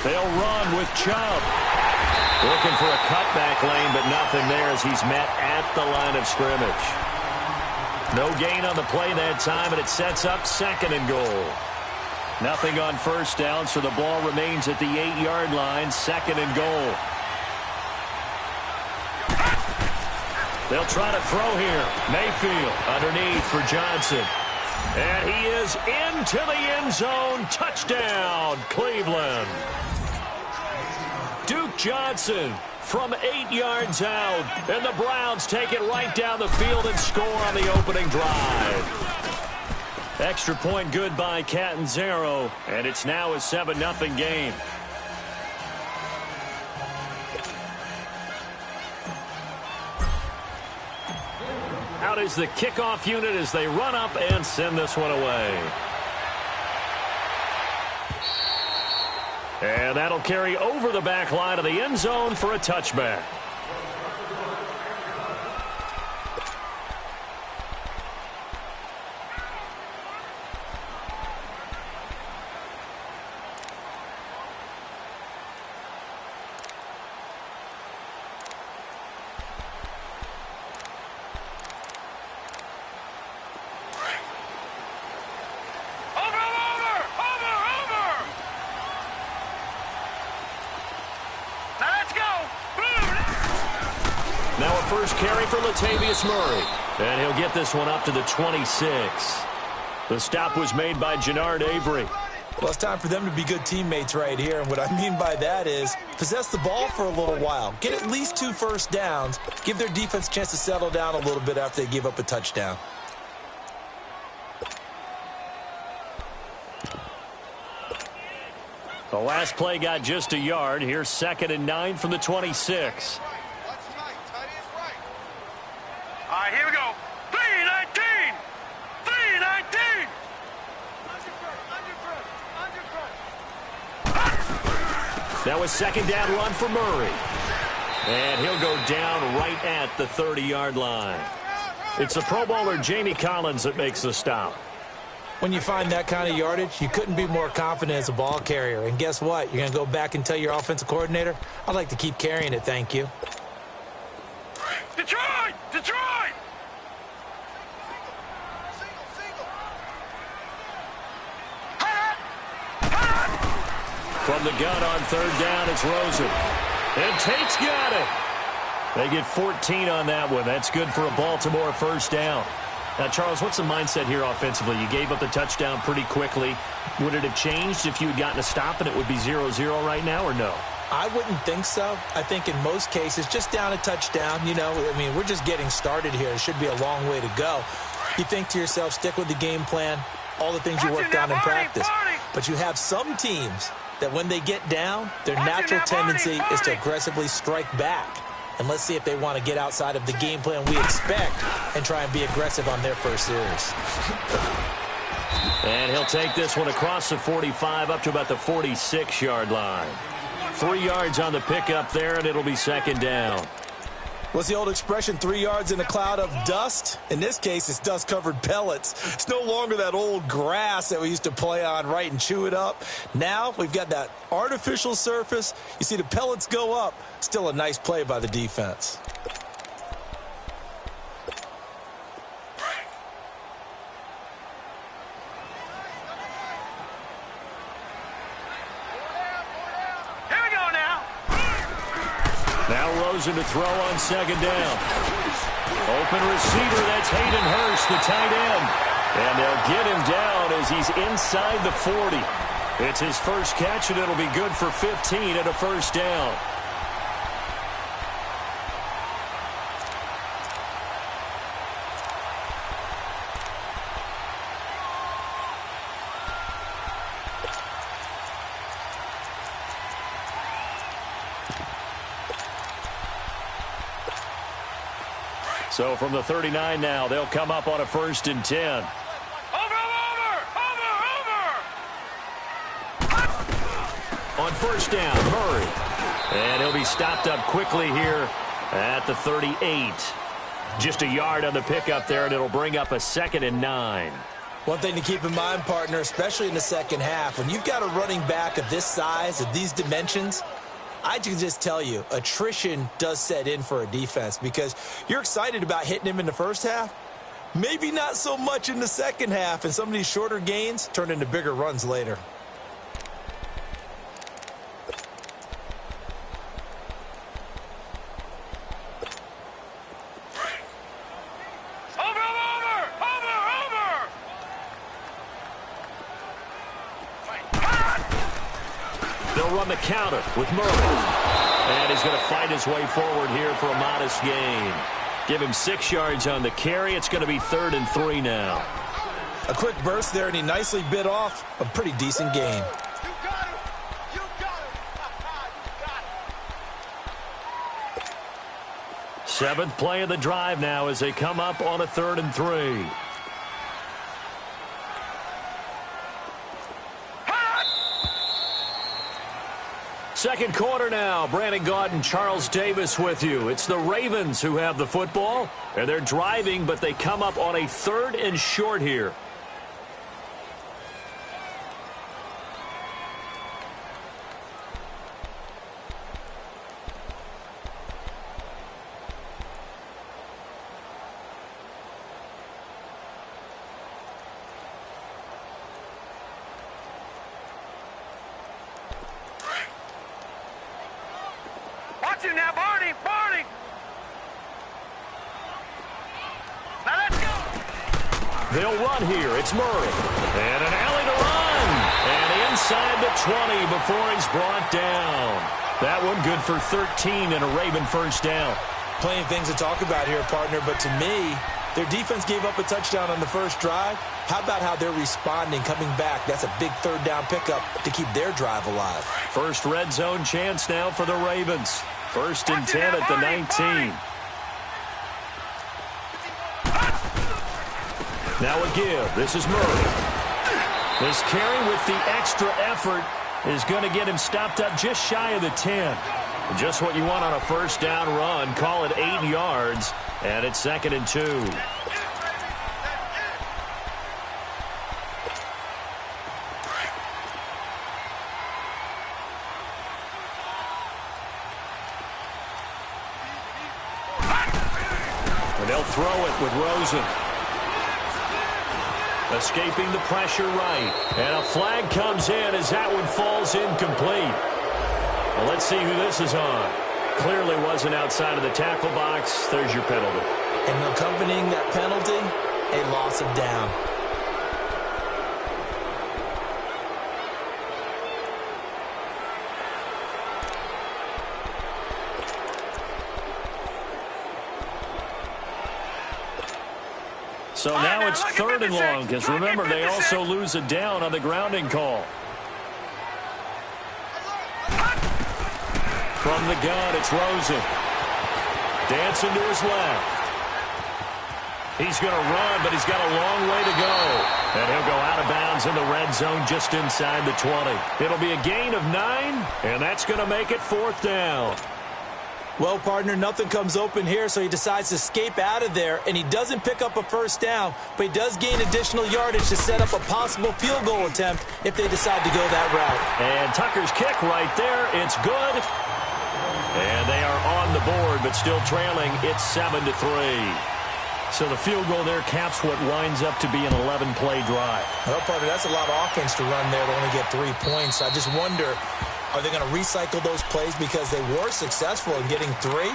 They'll run with Chubb. Looking for a cutback lane, but nothing there as he's met at the line of scrimmage. No gain on the play that time, and it sets up 2nd and goal. Nothing on first down, so the ball remains at the 8-yard line, 2nd and goal. They'll try to throw here. Mayfield underneath for Johnson. And he is into the end zone. Touchdown, Cleveland. Duke Johnson from 8 yards out. And the Browns take it right down the field and score on the opening drive. Extra point good by Catanzaro. And it's now a 7-0 game. Out is the kickoff unit as they run up and send this one away. And that'll carry over the back line of the end zone for a touchback. First carry for Latavius Murray. And he'll get this one up to the 26. The stop was made by Jannard Avery. Well, it's time for them to be good teammates right here. And what I mean by that is possess the ball for a little while. Get at least 2 first downs. Give their defense a chance to settle down a little bit after they give up a touchdown. The last play got just a yard. Here's 2nd and 9 from the 26. All right, here we go. 3-19! 3-19! Now a 2nd down run for Murray. And he'll go down right at the 30-yard line. It's the Pro Bowler Jamie Collins that makes the stop. When you find that kind of yardage, you couldn't be more confident as a ball carrier. And guess what? You're going to go back and tell your offensive coordinator, I'd like to keep carrying it, thank you. Detroit! Detroit! From the gun on 3rd down, it's Rosen. And Tate's got it. They get 14 on that one. That's good for a Baltimore first down. Now, Charles, what's the mindset here offensively? You gave up the touchdown pretty quickly. Would it have changed if you had gotten a stop and it would be 0-0 right now, or no? I wouldn't think so. I think in most cases, just down a touchdown, you know, I mean, we're just getting started here. It should be a long way to go. You think to yourself, stick with the game plan, all the things you worked on in practice. But you have some teams that when they get down, their natural tendency is to aggressively strike back. And let's see if they want to get outside of the game plan we expect and try and be aggressive on their first series. And he'll take this one across the 45 up to about the 46-yard line. 3 yards on the pickup there, and it'll be 2nd down. What's the old expression, 3 yards in a cloud of dust? In this case, it's dust-covered pellets. It's no longer that old grass that we used to play on, right, and chew it up. Now we've got that artificial surface. You see the pellets go up. Still a nice play by the defense. Rosen to throw on 2nd down. Open receiver, that's Hayden Hurst, the tight end. And they'll get him down as he's inside the 40. It's his first catch, and it'll be good for 15 and a first down. So from the 39 now, they'll come up on a 1st and 10. On 1st down, Murray. And he'll be stopped up quickly here at the 38. Just a yard on the pickup there, and it'll bring up a 2nd and 9. One thing to keep in mind, partner, especially in the second half, when you've got a running back of this size, of these dimensions, I can just tell you, attrition does set in for a defense because you're excited about hitting him in the first half. Maybe not so much in the second half, and some of these shorter gains turn into bigger runs later. They'll run the counter with Murray. And he's going to fight his way forward here for a modest gain. Give him 6 yards on the carry. It's going to be 3rd and 3 now. A quick burst there, and he nicely bit off a pretty decent gain. Seventh play of the drive now as they come up on a 3rd and 3. Second quarter now. Brandon Gaudin and Charles Davis with you. It's the Ravens who have the football, and they're driving, but they come up on a 3rd and short here. Now, Barney! Now let's go! They'll run here. It's Murray. And an alley to run. And inside the 20 before he's brought down. That one good for 13 and a Raven first down. Plenty of things to talk about here, partner, but to me, their defense gave up a touchdown on the first drive. How about how they're responding, coming back? That's a big 3rd down pickup to keep their drive alive. First red zone chance now for the Ravens. 1st and 10 at the 19. Now a give. This is Murray. This carry with the extra effort is going to get him stopped up just shy of the 10. Just what you want on a first down run. Call it 8 yards, and it's 2nd and 2. And they'll throw it with Rosen. Escaping the pressure right. And a flag comes in as that one falls incomplete. Well, let's see who this is on. Clearly wasn't outside of the tackle box. There's your penalty. And accompanying that penalty, a loss of down. So now it's 3rd and long, because remember, they also lose a down on the grounding call. From the gun, it's Rosen. Dancing to his left. He's going to run, but he's got a long way to go. And he'll go out of bounds in the red zone just inside the 20. It'll be a gain of 9, and that's going to make it 4th down. Well, partner, nothing comes open here, so he decides to escape out of there, and he doesn't pick up a first down, but he does gain additional yardage to set up a possible field goal attempt if they decide to go that route. And Tucker's kick right there. It's good. And they are on the board, but still trailing. It's 7-3. So the field goal there caps what winds up to be an 11-play drive. Well, partner, that's a lot of offense to run there to only get 3 points. I just wonder, are they going to recycle those plays because they were successful in getting 3?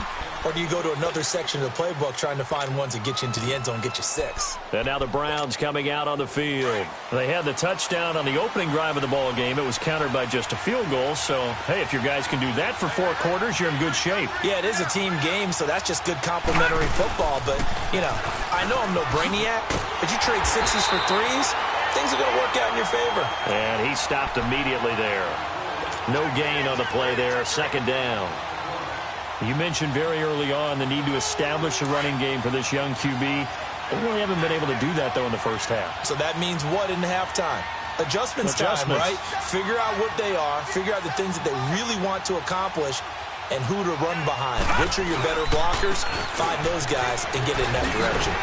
Or do you go to another section of the playbook trying to find ones that get you into the end zone, get you 6? And now the Browns coming out on the field. They had the touchdown on the opening drive of the ball game. It was countered by just a field goal. So, hey, if your guys can do that for 4 quarters, you're in good shape. Yeah, it is a team game, so that's just good complementary football. But, you know, I know I'm no brainiac, but you trade 6s for 3s, things are going to work out in your favor. And he stopped immediately there. No gain on the play there. 2nd down. You mentioned very early on the need to establish a running game for this young QB. They really haven't been able to do that, though, in the first half. So that means what in halftime? Adjustments time, right? Figure out what they are, figure out the things that they really want to accomplish, and who to run behind. Which are your better blockers? Find those guys and get in that direction.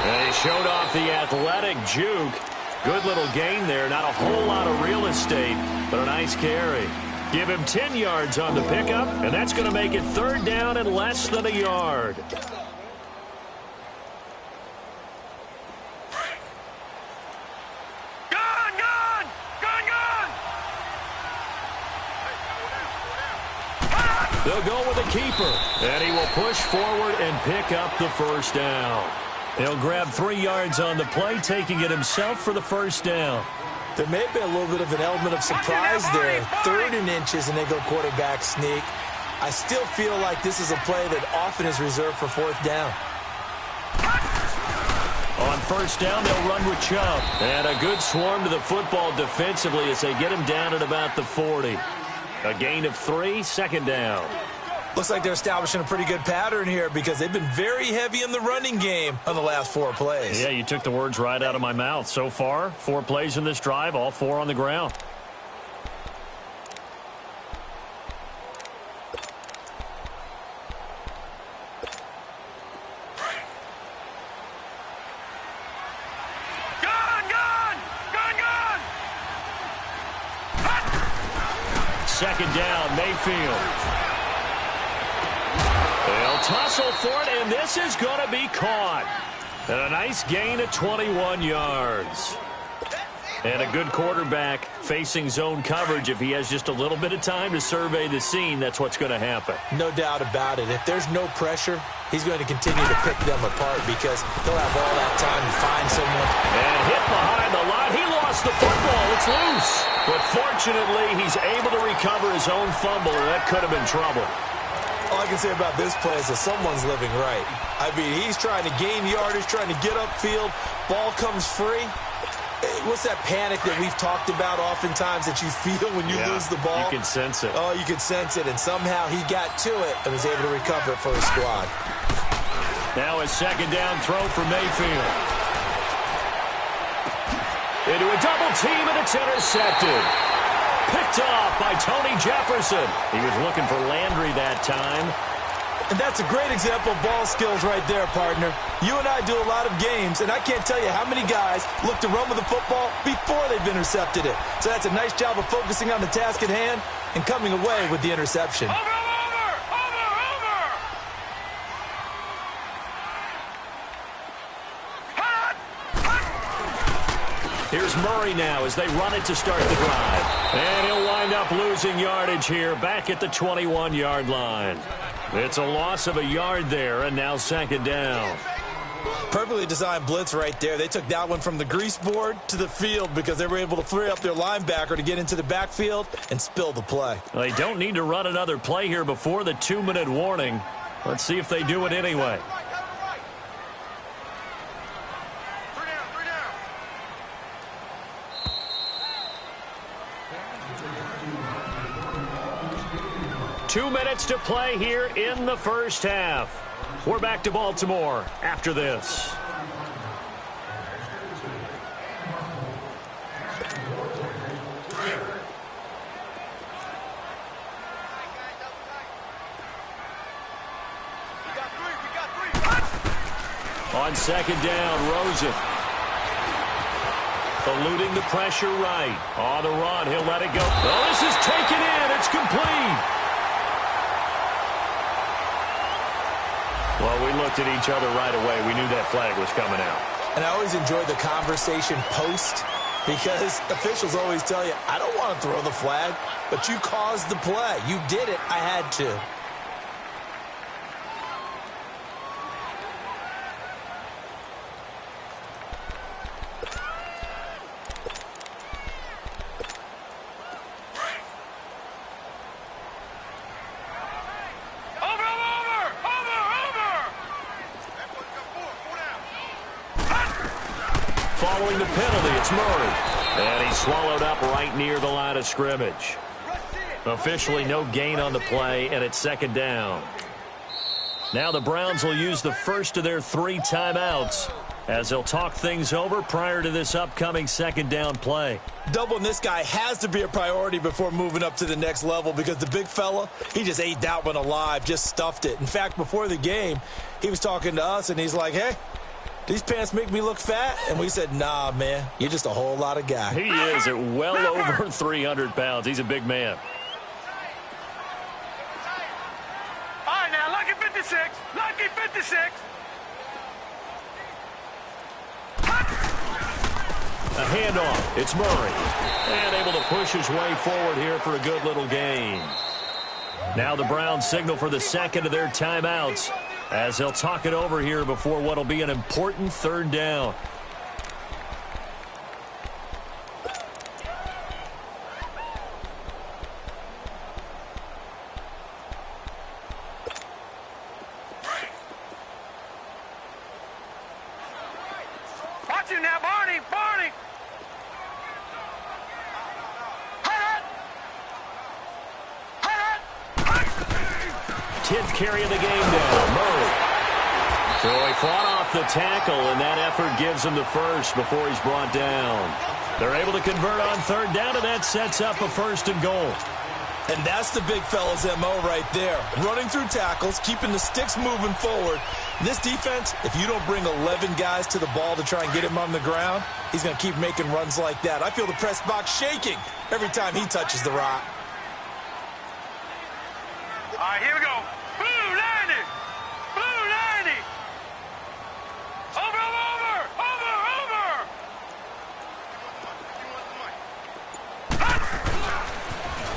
And he showed off the athletic juke. Good little gain there. Not a whole lot of real estate, but a nice carry. Give him 10 yards on the pickup, and that's going to make it third down and less than a yard. They'll go with a keeper, and he will push forward and pick up the first down. He'll grab 3 yards on the play, taking it himself for the first down. There may have been a little bit of an element of surprise there. 3rd and inches, and they go quarterback sneak. I still feel like this is a play that often is reserved for 4th down. On first down, they'll run with Chubb. And a good swarm to the football defensively as they get him down at about the 40. A gain of 3, 2nd down. Looks like they're establishing a pretty good pattern here because they've been very heavy in the running game on the last 4 plays. Yeah, you took the words right out of my mouth. So far, 4 plays in this drive, all 4 on the ground. Second down, Mayfield. They'll tussle for it, and this is going to be caught. And a nice gain of 21 yards. And a good quarterback facing zone coverage. If he has just a little bit of time to survey the scene, that's what's going to happen. No doubt about it. If there's no pressure, he's going to continue to pick them apart because he'll have all that time to find someone. And hit behind the line. He lost the football. It's loose. But fortunately, he's able to recover his own fumble, or that could have been trouble. All I can say about this play is that someone's living right. I mean, he's trying to gain yardage, trying to get upfield. Ball comes free. What's that panic that we've talked about oftentimes that you feel when you lose the ball? You can sense it. Oh, you can sense it, and somehow he got to it and was able to recover it for his squad. Now a second down throw for Mayfield. Into a double team, and it's intercepted. Picked off by Tony Jefferson. He was looking for Landry that time. And that's a great example of ball skills right there, partner. You and I do a lot of games, and I can't tell you how many guys look to run with the football before they've intercepted it. So that's a nice job of focusing on the task at hand and coming away with the interception. Here's Murray now as they run it to start the drive. And he'll wind up losing yardage here back at the 21-yard line. It's a loss of a yard there, and now second down. Perfectly designed blitz right there. They took that one from the grease board to the field because they were able to free up their linebacker to get into the backfield and spill the play. Well, they don't need to run another play here before the 2-minute warning. Let's see if they do it anyway. Two minutes to play here in the first half. We're back to Baltimore after this. On second down, Rosen. Eluding the pressure right. On the run, he'll let it go. Oh, this is taken in. It's complete. Well, we looked at each other right away. We knew that flag was coming out. And I always enjoy the conversation post because officials always tell you, I don't want to throw the flag, but you caused the play. You did it. I had to. Following the penalty, it's Murray. And he's swallowed up right near the line of scrimmage. Officially no gain on the play, and it's second down. Now the Browns will use the first of their 3 timeouts as they'll talk things over prior to this upcoming second down play. Doubling this guy has to be a priority before moving up to the next level because the big fella, he just ate that one alive, just stuffed it. In fact, before the game, he was talking to us, and he's like, hey, these pants make me look fat? And we said, nah, man, you're just a whole lot of guy. He is at well over 300 pounds. He's a big man. All right, now, lucky 56. Lucky 56. A handoff. It's Murray. And able to push his way forward here for a good little gain. Now the Browns signal for the second of their timeouts as they'll talk it over here before what will be an important third down. Watch him now, Barney. Barney. 10th carry of the game now. Murray. So he fought off the tackle, and that effort gives him the first before he's brought down. They're able to convert on third down, and that sets up a 1st and goal. And that's the big fella's MO right there. Running through tackles, keeping the sticks moving forward. This defense, if you don't bring 11 guys to the ball to try and get him on the ground, he's going to keep making runs like that. I feel the press box shaking every time he touches the rock. All right, here we go. Blue 90. Blue 90. Over, over, over, over,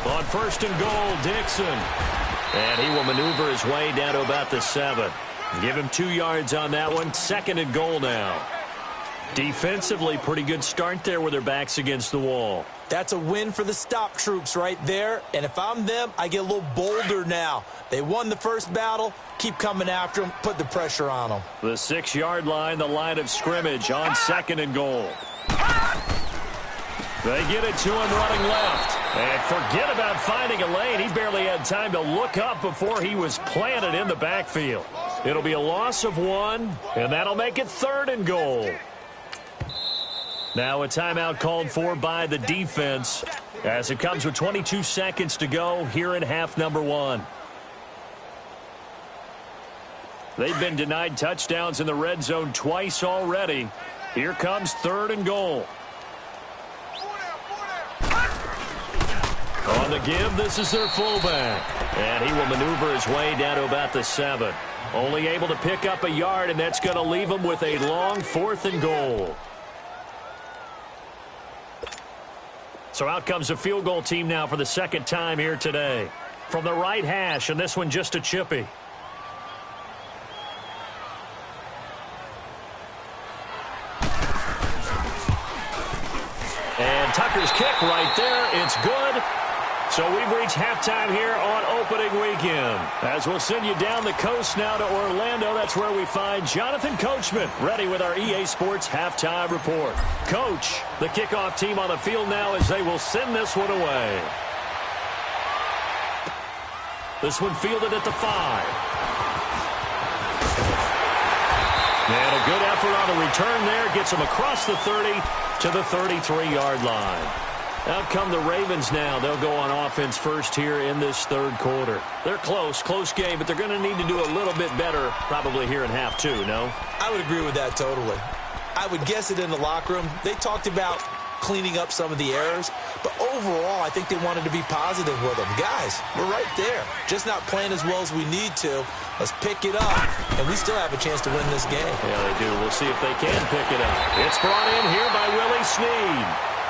over. On 1st and goal, Dixon. And he will maneuver his way down to about the 7. Give him 2 yards on that one. 2nd and goal now. Defensively, pretty good start there with their backs against the wall. That's a win for the stop troops right there. And if I'm them, I get a little bolder now. They won the first battle. Keep coming after them. Put the pressure on them. The 6-yard line, the line of scrimmage on 2nd and goal. They get it to him running left. And forget about finding a lane. He barely had time to look up before he was planted in the backfield. It'll be a loss of 1, and that'll make it 3rd and goal. Now a timeout called for by the defense as it comes with 22 seconds to go here in half number 1. They've been denied touchdowns in the red zone twice already. Here comes 3rd and goal. On the give, this is their fullback. And he will maneuver his way down to about the 7. Only able to pick up a yard, and that's going to leave him with a long 4th and goal. So out comes the field goal team now for the 2nd time here today. From the right hash, and this one just a chippy. And Tucker's kick right there. It's good. So we've reached halftime here on opening weekend. As we'll send you down the coast now to Orlando, that's where we find Jonathan Coachman ready with our EA Sports halftime report. Coach, the kickoff team on the field now as they will send this one away. This one fielded at the 5. And a good effort on the return there. Gets him across the 30 to the 33-yard line. Out come the Ravens now. They'll go on offense first here in this 3rd quarter. They're close game, but they're going to need to do a little bit better probably here in half 2, no? I would agree with that totally. I would guess it in the locker room. They talked about cleaning up some of the errors, but overall, I think they wanted to be positive with them. Guys, we're right there. Just not playing as well as we need to. Let's pick it up, and we still have a chance to win this game. Yeah, they do. We'll see if they can pick it up. It's brought in here by Willie Snead.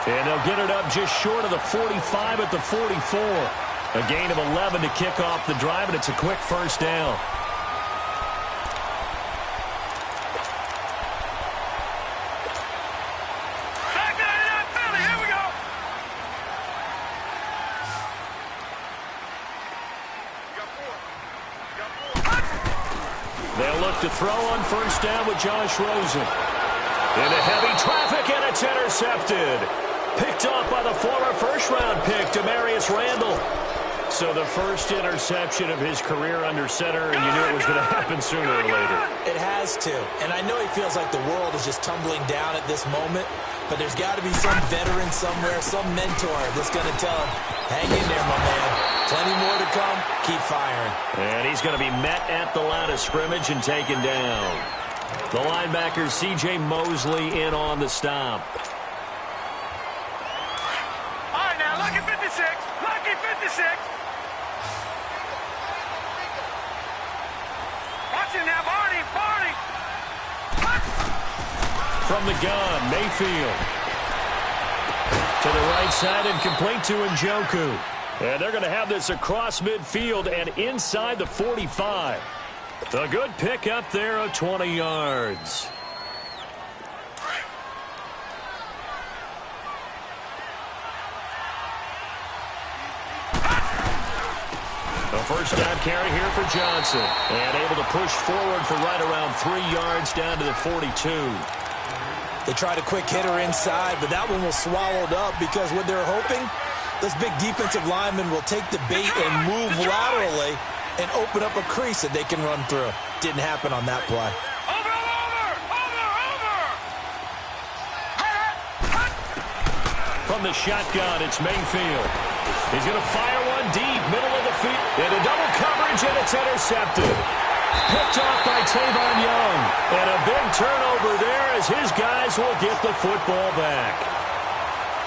And they'll get it up just short of the 45 at the 44. A gain of 11 to kick off the drive, and it's a quick 1st down. They'll look to throw on 1st down with Josh Rosen. Into heavy traffic, and it's intercepted. Picked off by the former 1st-round pick, Demarius Randall. So the first interception of his career under center, and you knew it was going to happen sooner or later. It has to. And I know he feels like the world is just tumbling down at this moment, but there's got to be some veteran somewhere, some mentor that's going to tell him, hang in there, my man. Plenty more to come. Keep firing. And he's going to be met at the line of scrimmage and taken down. The linebacker, C.J. Mosley, in on the stop. All right, now, lucky 56. Lucky 56. Watch it now, Barney. Barney. From the gun, Mayfield. To the right side and complete to Njoku. And they're going to have this across midfield and inside the 45. A good pick up there of 20 yards. A first down carry here for Johnson. And able to push forward for right around 3 yards down to the 42. They tried a quick hitter inside, but that one was swallowed up because what they're hoping, those big defensive linemen will take the bait and move laterally and open up a crease that they can run through. Didn't happen on that play. From the shotgun, it's Mayfield. He's going to fire one deep, middle of the field. Into double coverage, and it's intercepted. Picked off by Tavon Young. And a big turnover there as his guys will get the football back.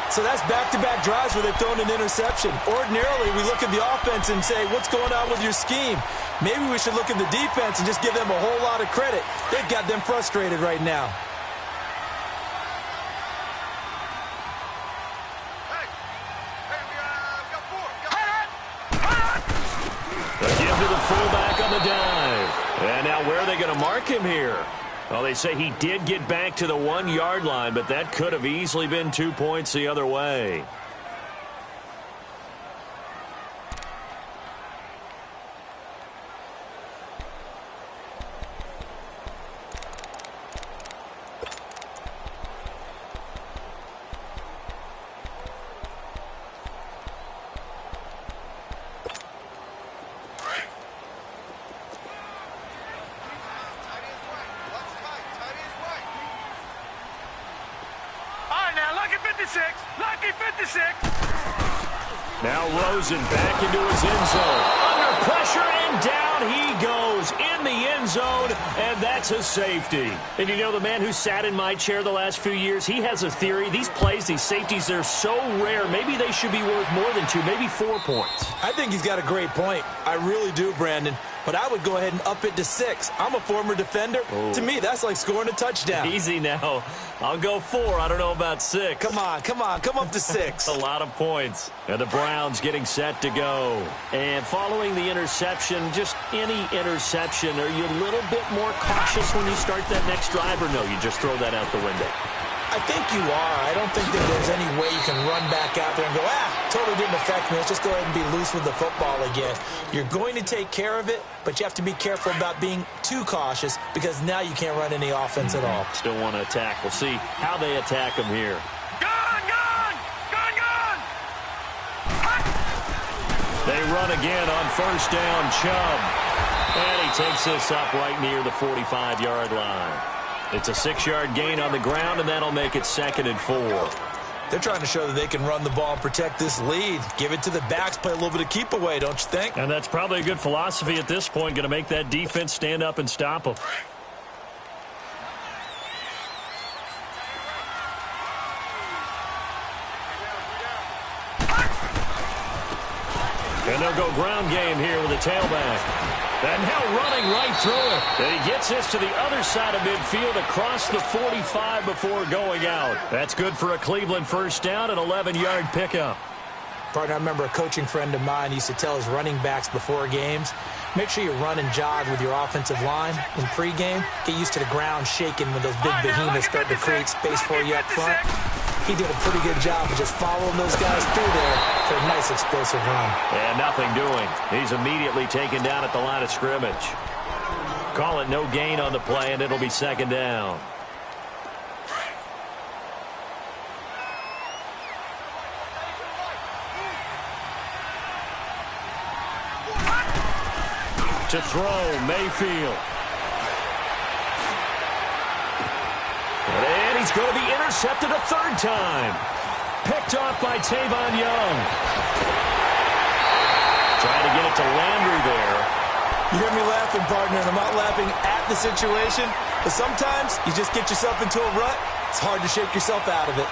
So that's back-to-back drives where they've thrown an interception. Ordinarily, we look at the offense and say, what's going on with your scheme? Maybe we should look at the defense and just give them a whole lot of credit. They've got them frustrated right now. Again to the fullback on the dive. And now where are they going to mark him here? Well, they say he did get back to the 1 yard line, but that could have easily been 2 points the other way. Lucky 56. Now Rosen back into his end zone. Under pressure and down he goes in the end zone, and that's a safety. And you know, the man who sat in my chair the last few years, he has a theory. These plays, these safeties, they're so rare. Maybe they should be worth more than 2, maybe 4 points. I think he's got a great point. I really do, Brandon. But I would go ahead and up it to 6. I'm a former defender. Oh. To me, that's like scoring a touchdown. Easy now. I'll go 4. I don't know about 6. Come on. Come up to 6. A lot of points. And the Browns getting set to go. And following the interception, just any interception, are you a little bit more cautious when you start that next drive, or no, you just throw that out the window? I think you are. I don't think that there's any way you can run back out there and go, totally didn't affect me. Let's just go ahead and be loose with the football again. You're going to take care of it, but you have to be careful about being too cautious because now you can't run any offense at all. Still want to attack. We'll see how they attack him here. Gun! They run again on first down, Chubb. And he takes this up right near the 45-yard line. It's a 6-yard gain on the ground, and that'll make it 2nd and 4. They're trying to show that they can run the ball and protect this lead. Give it to the backs, play a little bit of keep away, don't you think? And that's probably a good philosophy at this point, going to make that defense stand up and stop them. And they'll go ground game here with a tailback. And now running right through it. And he gets this to the other side of midfield across the 45 before going out. That's good for a Cleveland first down, an 11-yard pickup. Partner, I remember a coaching friend of mine used to tell his running backs before games, make sure you run and jog with your offensive line in pregame. Get used to the ground shaking when those big behemoths start to create space for you up front. He did a pretty good job of just following those guys through there for a nice explosive run. And nothing doing. He's immediately taken down at the line of scrimmage. Call it no gain on the play, and it'll be 2nd down. To throw, Mayfield. And he's going to be intercepted a 3rd time. Picked off by Tavon Young. Trying to get it to Landry there. You hear me laughing, partner, and I'm not laughing at the situation, but sometimes you just get yourself into a rut. It's hard to shake yourself out of it.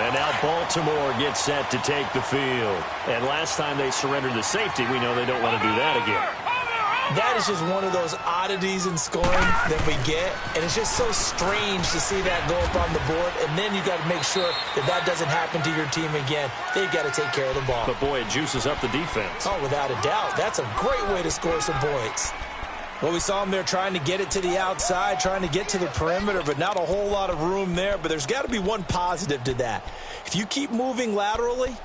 And now Baltimore gets set to take the field. And last time they surrendered the safety, we know they don't want to do that again. That is just one of those oddities in scoring that we get, and it's just so strange to see that go up on the board, and then you got to make sure that that doesn't happen to your team again. They've got to take care of the ball. But, boy, it juices up the defense. Oh, without a doubt. That's a great way to score some points. Well, we saw them there trying to get it to the outside, trying to get to the perimeter, but not a whole lot of room there. But there's got to be one positive to that. If you keep moving laterally,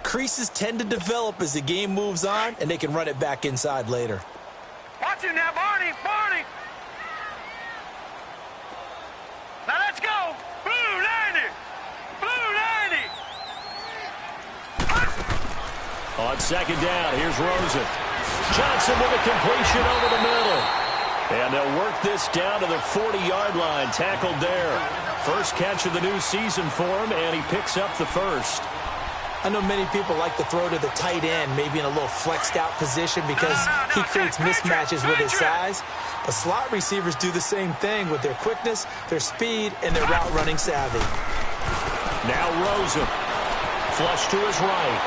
creases tend to develop as the game moves on, and they can run it back inside later. Watch it now, Barney! Barney! Now let's go! Blue 90! Blue 90! On second down, here's Rosen. Johnson with a completion over the middle. And they'll work this down to the 40-yard line, tackled there. First catch of the new season for him, and he picks up the first. I know many people like to throw to the tight end, maybe in a little flexed out position because he creates mismatches with his size. But slot receivers do the same thing with their quickness, their speed, and their route running savvy. Now Rosen. Flush to his right.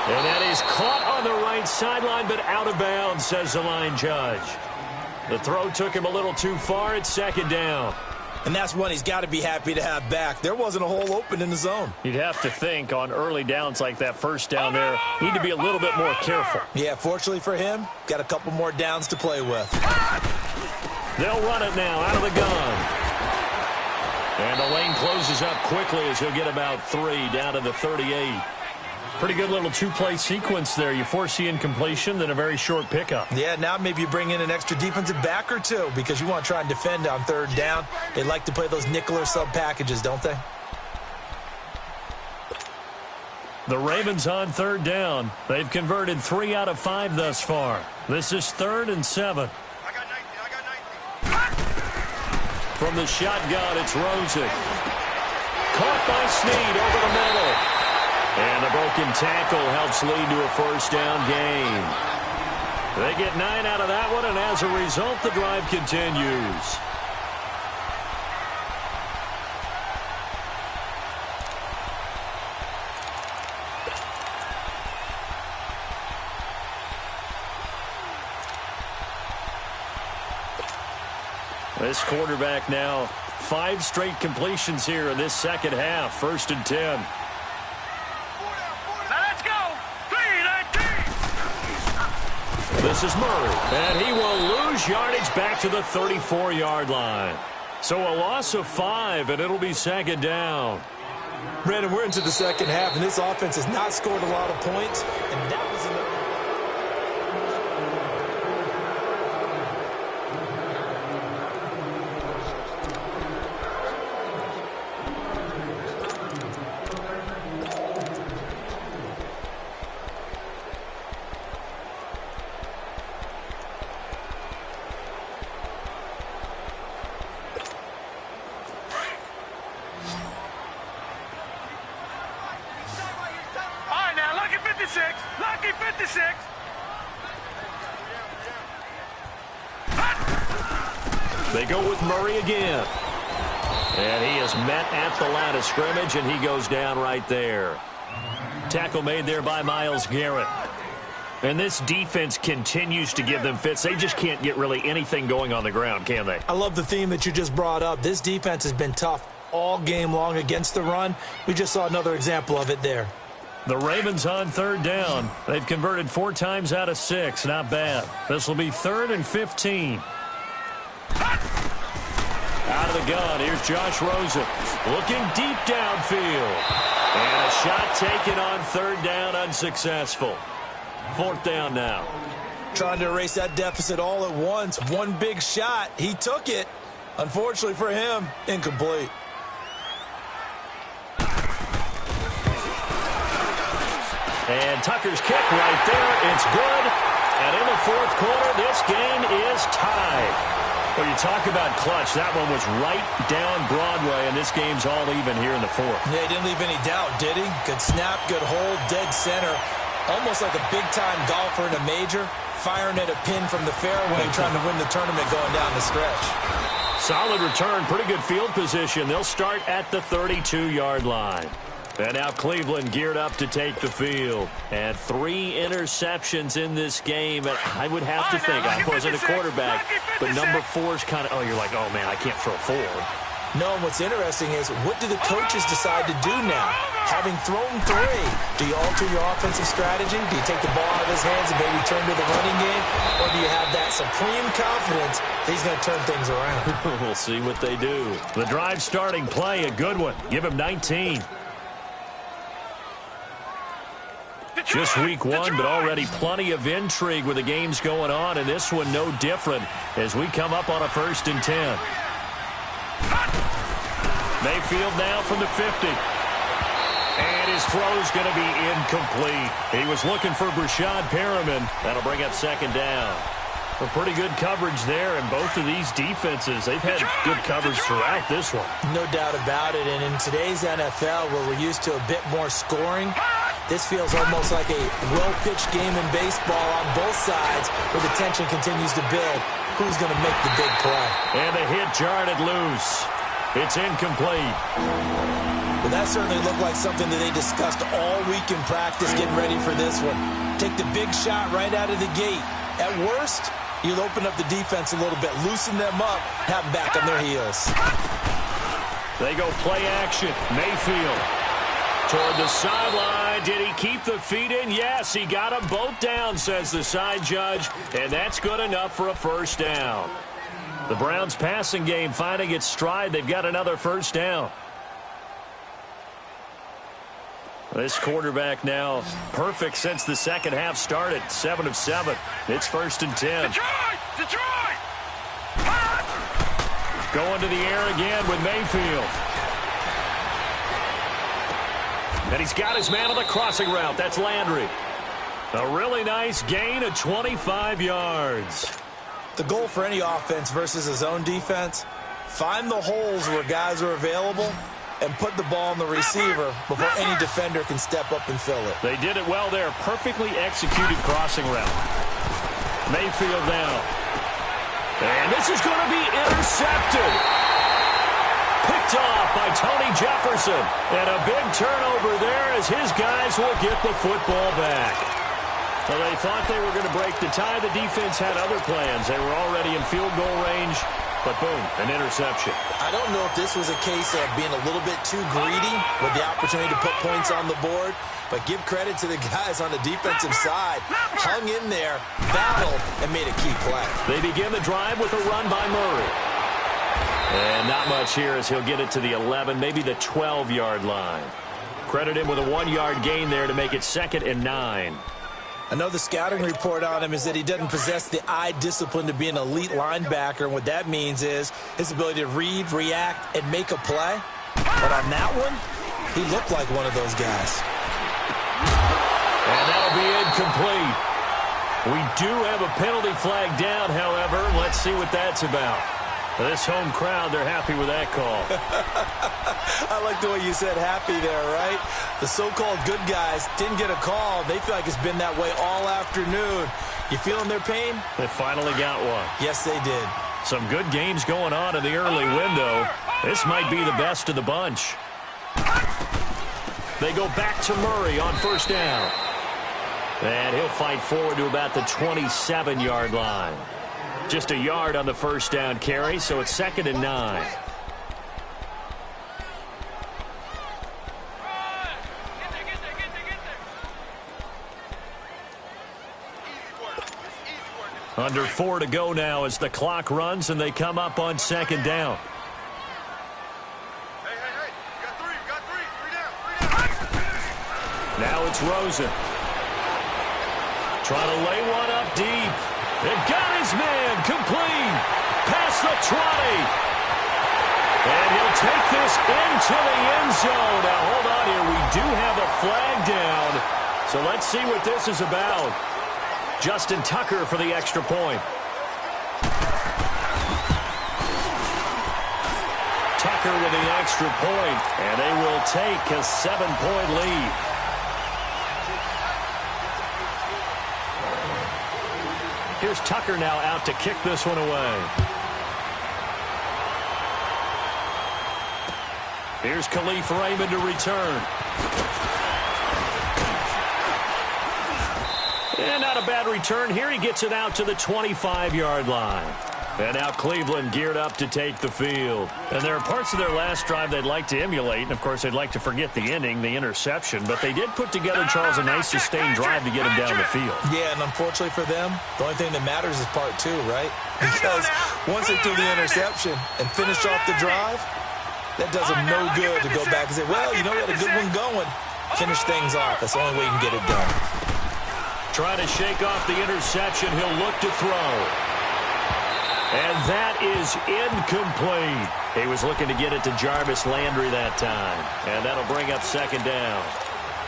And that is caught on the right sideline, but out of bounds, says the line judge. The throw took him a little too far. It's second down. And that's one he's got to be happy to have back. There wasn't a hole open in the zone. You'd have to think on early downs like that first down there, need to be a little bit more careful. Yeah, fortunately for him, got a couple more downs to play with. They'll run it now out of the gun. And the lane closes up quickly as he'll get about 3 down to the 38. Pretty good little two-play sequence there. You force the incompletion, then a very short pickup. Yeah, now maybe you bring in an extra defensive back or two because you want to try and defend on third down. They like to play those nickel or sub packages, don't they? The Ravens on third down. They've converted 3 out of 5 thus far. This is 3rd and 7. I got 90. From the shotgun, it's Rosen. Caught by Snead over the middle. And the broken tackle helps lead to a first down gain. They get 9 out of that one, and as a result, the drive continues. This quarterback now 5 straight completions here in this second half. 1st and 10. This is Murray, and he will lose yardage back to the 34-yard line. So a loss of 5, and it'll be second down. Brandon, we're into the second half, and this offense has not scored a lot of points, and that was enough. Lucky 56. They go with Murray again. And he is met at the line of scrimmage, and he goes down right there. Tackle made there by Myles Garrett. And this defense continues to give them fits. They just can't get really anything going on the ground, can they? I love the theme that you just brought up. This defense has been tough all game long against the run. We just saw another example of it there. The Ravens on third down. They've converted 4 times out of 6. Not bad. This will be 3rd and 15. Out of the gun, here's Josh Rosen. Looking deep downfield. And a shot taken on third down, unsuccessful. 4th down now. Trying to erase that deficit all at once. One big shot. He took it. Unfortunately for him, incomplete. And Tucker's kick right there. It's good. And in the 4th quarter, this game is tied. When you talk about clutch, that one was right down Broadway, and this game's all even here in the 4th. Yeah, he didn't leave any doubt, did he? Good snap, good hold, dead center. Almost like a big-time golfer in a major, firing at a pin from the fairway, trying to win the tournament going down the stretch. Solid return, pretty good field position. They'll start at the 32-yard line. And now Cleveland geared up to take the field. And 3 interceptions in this game. And I would have to think, I wasn't a quarterback, but number 4 is kind of, you're like, oh, man, I can't throw 4. No, and what's interesting is, what do the coaches decide to do now? Having thrown 3, do you alter your offensive strategy? Do you take the ball out of his hands and maybe turn to the running game? Or do you have that supreme confidence that he's going to turn things around? We'll see what they do. The drive starting play, a good one. Give him 19. Just week 1, but already plenty of intrigue with the games going on, and this one no different as we come up on a 1st and 10. Mayfield now from the 50. And his throw's going to be incomplete. He was looking for Brashad Perriman. That'll bring up 2nd down. A pretty good coverage there, and both of these defenses, they've had good coverage throughout this one. No doubt about it, and in today's NFL, where we're used to a bit more scoring, this feels almost like a well-pitched game in baseball on both sides, where the tension continues to build. Who's going to make the big play? And the hit jarred it loose. It's incomplete. Well, that certainly looked like something that they discussed all week in practice getting ready for this one. Take the big shot right out of the gate. At worst, you'll open up the defense a little bit, loosen them up, have them back on their heels. They go play action. Mayfield toward the sideline. Did he keep the feet in? Yes, he got them both down, says the side judge, and that's good enough for a 1st down. The Browns' passing game finding its stride. They've got another 1st down. This quarterback now perfect since the second half started. 7 of 7. It's 1st and 10. Detroit! Going to the air again with Mayfield. And he's got his man on the crossing route. That's Landry. A really nice gain of 25 yards. The goal for any offense versus his own defense, find the holes where guys are available and put the ball on the receiver before any defender can step up and fill it. They did it well there. Perfectly executed crossing route. Mayfield now. And this is going to be intercepted. Picked off by Tony Jefferson. And a big turnover there as his guys will get the football back. Well, they thought they were going to break the tie. The defense had other plans. They were already in field goal range. But boom, an interception. I don't know if this was a case of being a little bit too greedy with the opportunity to put points on the board, but give credit to the guys on the defensive side. Hung in there, battled, and made a key play. They begin the drive with a run by Murray. And not much here as he'll get it to the 11, maybe the 12-yard line. Credit him with a 1-yard gain there to make it 2nd and 9. I know the scouting report on him is that he doesn't possess the eye discipline to be an elite linebacker, and what that means is his ability to read, react, and make a play. But on that one, he looked like one of those guys. And that'll be incomplete. We do have a penalty flag down, however. Let's see what that's about. This home crowd, they're happy with that call. I like the way you said happy there, right? The so-called good guys didn't get a call. They feel like it's been that way all afternoon. You feeling their pain? They finally got one. Yes, they did. Some good games going on in the early window. This might be the best of the bunch. They go back to Murray on 1st down. And he'll fight forward to about the 27-yard line. Just a yard on the 1st down carry, so it's 2nd and 9. Under 4 to go now as the clock runs and they come up on 2nd down. Hey, you got 3 down. Now it's Rosen. Trying to lay one up deep. It got his man complete. Past the 20. And he'll take this into the end zone. Now, hold on here. We do have a flag down. So let's see what this is about. Justin Tucker for the extra point. Tucker with the extra point. And they will take a 7-point lead. Here's Tucker now out to kick this one away. Here's Khalif Raymond to return. And not a bad return here. He gets it out to the 25-yard line. And now Cleveland geared up to take the field. And there are parts of their last drive they'd like to emulate. And, of course, they'd like to forget the ending, the interception. But they did put together, Charles, a nice sustained drive to get him down the field. Yeah, and unfortunately for them, the only thing that matters is part two, right? Because once they threw the interception and finished off the drive, that does them no good to go back and say, well, you know, we had a good one going. Finish things off. That's the only way you can get it done. Trying to shake off the interception. He'll look to throw. And that is incomplete. He was looking to get it to Jarvis Landry that time. And that'll bring up second down.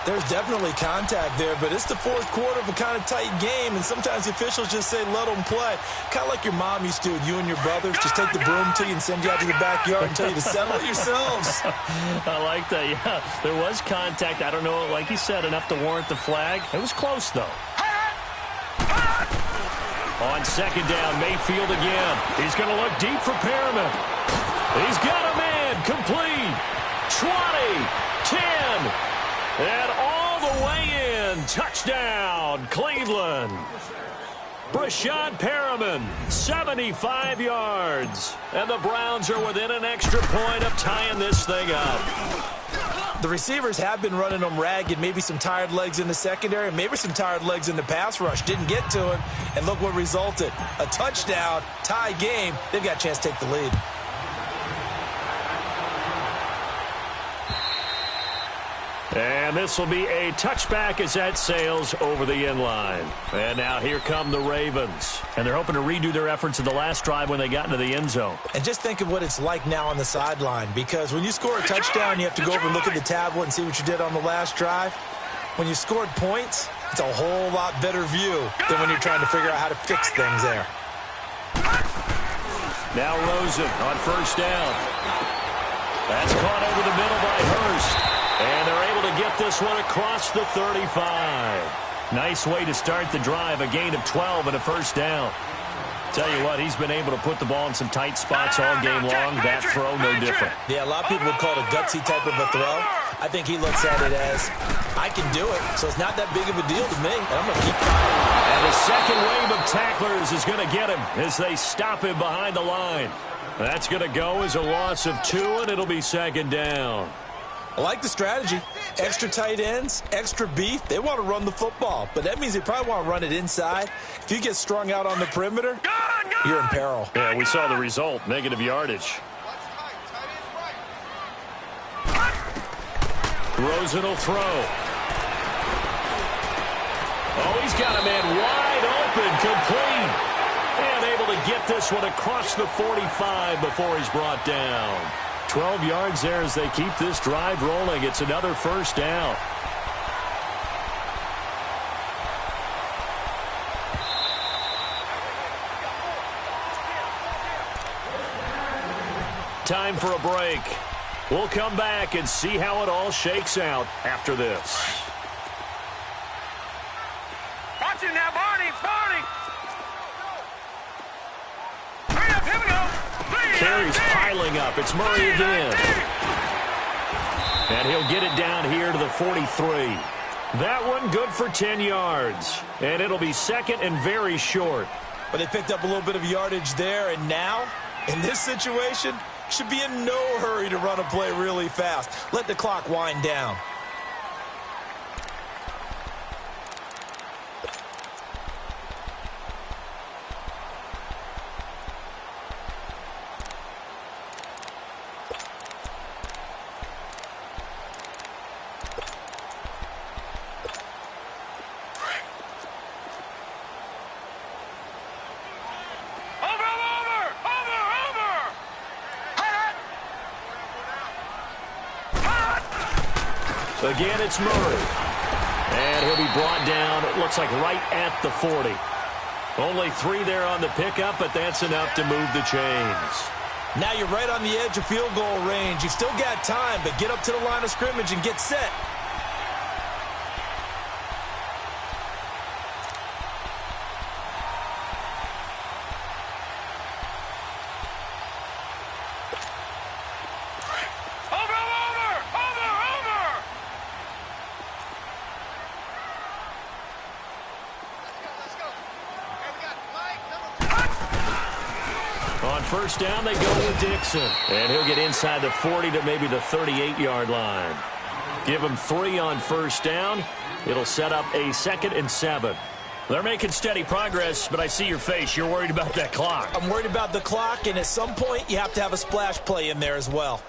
There's definitely contact there, but it's the fourth quarter of a kind of tight game, and sometimes the officials just say, let them play. Kind of like your mom used to with you and your brothers. Just take the broom to you and send you out to the backyard and tell you to settle it yourselves. I like that, yeah. There was contact. I don't know, like you said, enough to warrant the flag. It was close, though. On second down, Mayfield again. He's going to look deep for Perriman. He's got a man. Complete. 20, 10, and all the way in. Touchdown, Cleveland. Brashad Perriman, 75 yards. And the Browns are within an extra point of tying this thing up. The receivers have been running them ragged, maybe some tired legs in the secondary, maybe some tired legs in the pass rush. Didn't get to him, and look what resulted. A touchdown, tie game. They've got a chance to take the lead. And this will be a touchback as that sails over the end line. And now here come the Ravens. And they're hoping to redo their efforts in the last drive when they got into the end zone. And just think of what it's like now on the sideline, because when you score a touchdown, you have to go over and look at the tablet and see what you did on the last drive. When you scored points, it's a whole lot better view than when you're trying to figure out how to fix things there. Now Rosen on first down. That's caught over the middle by Hurst. And they're able to get this one across the 35. Nice way to start the drive, a gain of 12 and a first down. Tell you what, he's been able to put the ball in some tight spots all game long. That throw, no different. Yeah, a lot of people would call it a gutsy type of a throw. I think he looks at it as, I can do it, so it's not that big of a deal to me, and I'm going to keep firing. And the second wave of tacklers is going to get him as they stop him behind the line. That's going to go as a loss of 2, and it'll be second down. I like the strategy. Extra tight ends, extra beef. They want to run the football, but that means they probably want to run it inside. If you get strung out on the perimeter, you're in peril. Yeah, we saw the result, negative yardage. Rosen will throw. Oh, he's got a man wide open, complete. And able to get this one across the 45 before he's brought down. 12 yards there as they keep this drive rolling. It's another first down. Time for a break. We'll come back and see how it all shakes out after this. Watch him now, Barney. Barney. Hurry up, here we go. Carries piling up. It's Murray again. And he'll get it down here to the 43. That one good for 10 yards. And it'll be second and very short. But they picked up a little bit of yardage there, and now, in this situation, should be in no hurry to run a play really fast. Let the clock wind down. Again, it's Murray. And he'll be brought down, it looks like right at the 40. Only 3 there on the pickup, but that's enough to move the chains. Now you're right on the edge of field goal range. You've still got time, but get up to the line of scrimmage and get set. On first down, they go with Dixon. And he'll get inside the 40 to maybe the 38-yard line. Give him 3 on first down. It'll set up a 2nd and 7. They're making steady progress, but I see your face. You're worried about that clock. I'm worried about the clock, and at some point, you have to have a splash play in there as well.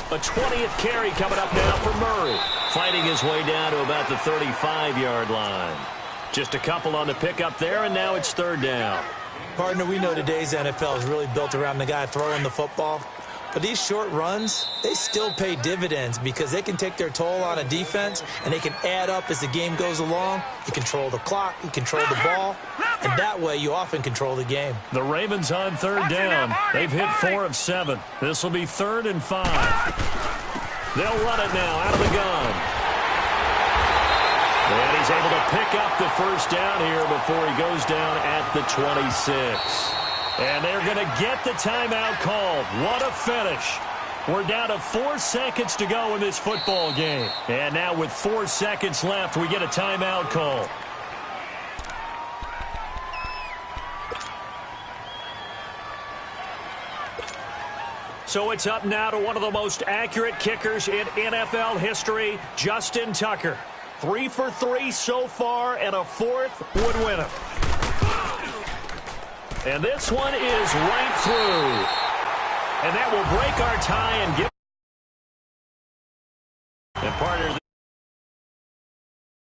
A 20th carry coming up now for Murray. Fighting his way down to about the 35-yard line. Just a couple on the pickup there, and now it's 3rd down. Partner, we know today's NFL is really built around the guy throwing the football. But these short runs, they still pay dividends because they can take their toll on a defense, and they can add up as the game goes along. You control the clock, you control the ball, and that way you often control the game. The Ravens on 3rd down. They've hit 4 of 7. This will be 3rd and 5. They'll run it now out of the gun. And he's able to pick up the first down here before he goes down at the 26. And they're going to get the timeout called. What a finish. We're down to 4 seconds to go in this football game. And now with 4 seconds left, we get a timeout call. So it's up now to one of the most accurate kickers in NFL history, Justin Tucker. 3 for 3 so far, and a 4th would win him. And this one is right through. And that will break our tie and give